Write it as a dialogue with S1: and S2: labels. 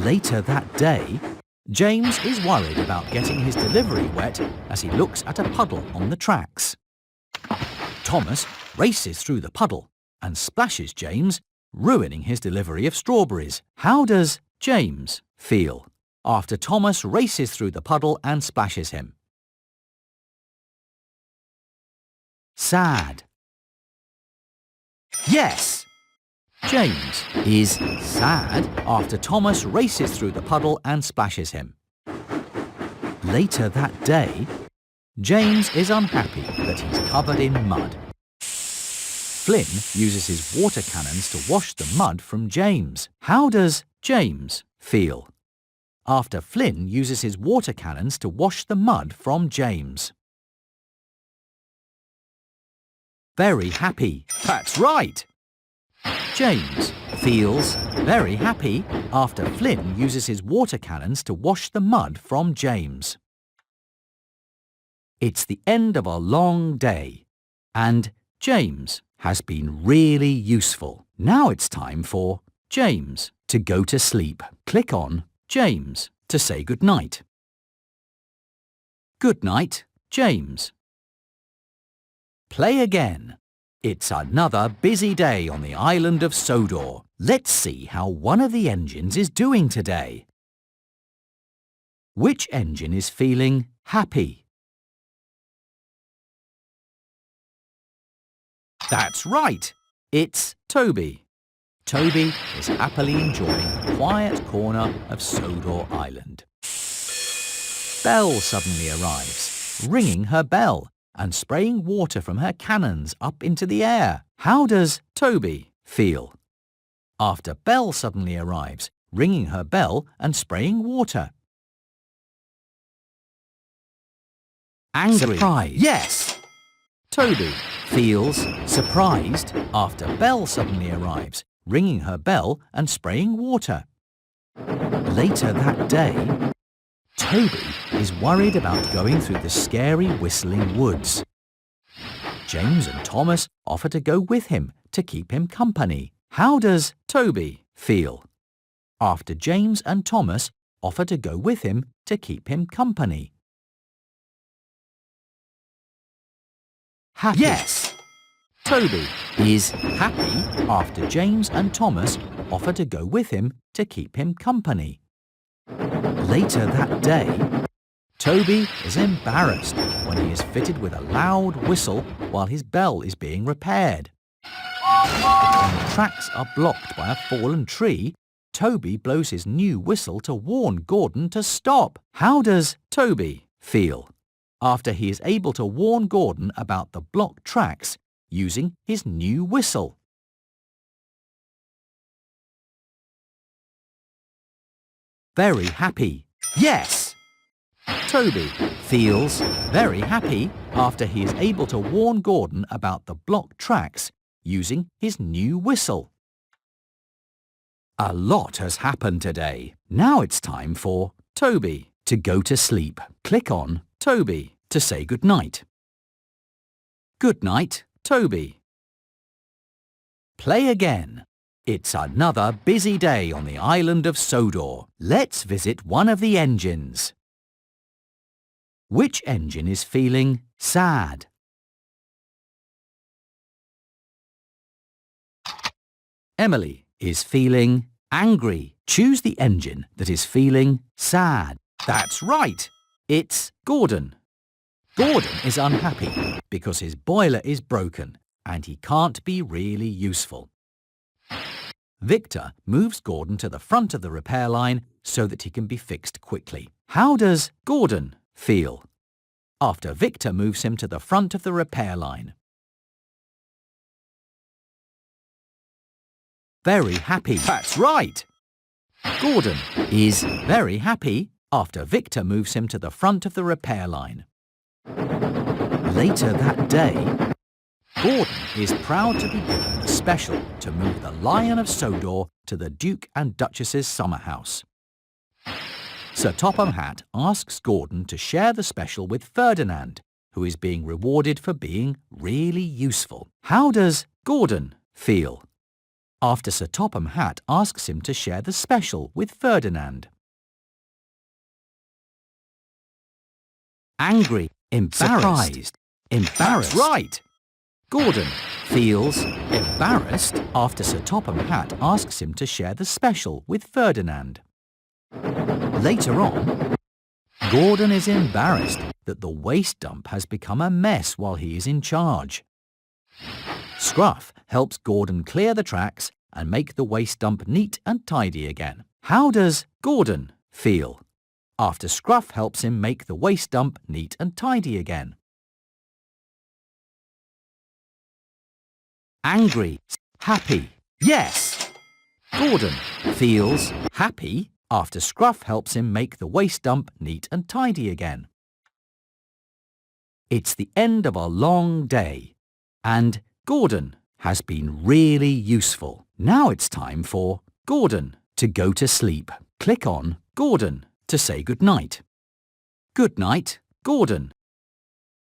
S1: Later that day, James is worried about getting his delivery wet as he looks at a puddle on the tracks. Thomas races through the puddle and splashes James, ruining his delivery of strawberries. How does James feel after Thomas races through the puddle and splashes him? Sad. Yes! James is sad after Thomas races through the puddle and splashes him. Later that day, James is unhappy that he's covered in mud. Flynn uses his water cannons to wash the mud from James. How does James feel after Flynn uses his water cannons to wash the mud from James? Very happy. That's right! James feels very happy after Flynn uses his water cannons to wash the mud from James. It's the end of a long day, and James has been really useful. Now it's time for James to go to sleep. Click on James to say goodnight. Good night, James. Play again. It's another busy day on the island of Sodor. Let's see how one of the engines is doing today. Which engine is feeling happy? That's right! It's Toby. Toby is happily enjoying a quiet corner of Sodor Island. Belle suddenly arrives, ringing her bell and spraying water from her cannons up into the air. How does Toby feel after Belle suddenly arrives, ringing her bell and spraying water? Angry. Surprised. Yes! Toby feels surprised after Belle suddenly arrives, ringing her bell and spraying water. Later that day, Toby is worried about going through the scary whistling woods. James and Thomas offer to go with him to keep him company. How does Toby feel after James and Thomas offer to go with him to keep him company? Happy. Yes! Toby is happy after James and Thomas offer to go with him to keep him company. Later that day, Toby is embarrassed when he is fitted with a loud whistle while his bell is being repaired. When the tracks are blocked by a fallen tree, Toby blows his new whistle to warn Gordon to stop. How does Toby feel after he is able to warn Gordon about the blocked tracks using his new whistle? Very happy. Yes! Toby feels very happy after he is able to warn Gordon about the blocked tracks using his new whistle. A lot has happened today. Now it's time for Toby to go to sleep. Click on Toby to say goodnight. Good night, Toby. Play again. It's another busy day on the island of Sodor. Let's visit one of the engines. Which engine is feeling sad? Emily is feeling angry. Choose the engine that is feeling sad. That's right! It's Gordon. Gordon is unhappy because his boiler is broken and he can't be really useful. Victor moves Gordon to the front of the repair line so that he can be fixed quickly. How does Gordon feel after Victor moves him to the front of the repair line? Very happy. That's right! Gordon is very happy after Victor moves him to the front of the repair line. Later that day, Gordon is proud to be given the special to move the Lion of Sodor to the Duke and Duchess's summer house. Sir Topham Hatt asks Gordon to share the special with Ferdinand, who is being rewarded for being really useful. How does Gordon feel after Sir Topham Hatt asks him to share the special with Ferdinand. Angry, embarrassed, embarrassed. That's right! Gordon feels embarrassed after Sir Topham Hatt asks him to share the special with Ferdinand. Later on, Gordon is embarrassed that the waste dump has become a mess while he is in charge. Scruff helps Gordon clear the tracks and make the waste dump neat and tidy again. How does Gordon feel after Scruff helps him make the waste dump neat and tidy again? Angry, happy. Yes! Gordon feels happy after Scruff helps him make the waste dump neat and tidy again. It's the end of a long day, and Gordon has been really useful. Now it's time for Gordon to go to sleep. Click on Gordon to say good night. Good night, Gordon.